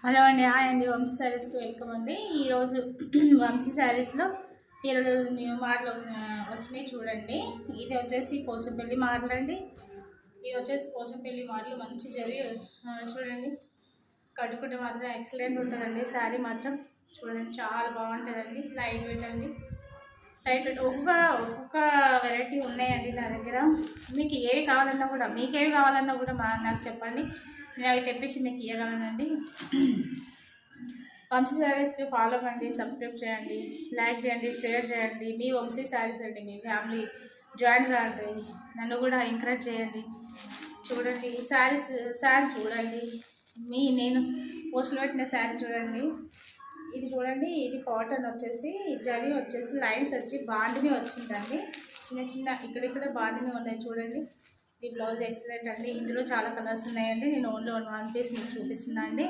Hello అండి, hi అండి. వంశీ శారీస్కి వెల్కమ్ అండి. ఈరోజు వంశీ శారీస్లో ఈరోజు న్యూ మోడల్ వచ్చినాయి చూడండి. ఇది వచ్చేసి పోచంపల్లి మోడల్ అండి. ఇది వచ్చేసి పోచంపల్లి మోడల్ మంచి చూడండి. కట్టుకుంటే మాత్రం ఎక్సలెంట్ ఉంటుందండి. శారీ మాత్రం చూడండి చాలా బాగుంటుందండి. లైట్ వెయిట్ అండి. లైట్ వెయిట్ ఒక్కొక్క వెరైటీ ఉన్నాయండి నా దగ్గర. మీకు ఏవి కావాలన్నా కూడా నాకు చెప్పండి. నేను అవి తెప్పించి మీకు ఇవ్వగలనండి. వంశీ శారీస్కి ఫాలో కండి, సబ్స్క్రైబ్ చేయండి, లైక్ చేయండి, షేర్ చేయండి. మీ వంశీ శారీస్ అండి, మీ ఫ్యామిలీ జాయిన్ కాండి. నన్ను కూడా ఎంకరేజ్ చేయండి. చూడండి శారీ చూడండి. నేను పోస్టులో పెట్టిన శారీ చూడండి. ఇది చూడండి. ఇది కాటన్ వచ్చేసి జరీ వచ్చేసి లైన్స్ వచ్చి బాందిని వచ్చిందండి. చిన్న ఇక్కడ బాందిని ఉన్నాయి చూడండి. ఈ బ్లౌజ్ ఎక్సలెంట్ అండి. ఇందులో చాలా కలర్స్ ఉన్నాయండి. నేను ఓన్లీ వన్ పీస్ మీకు చూపిస్తున్నాను అండి.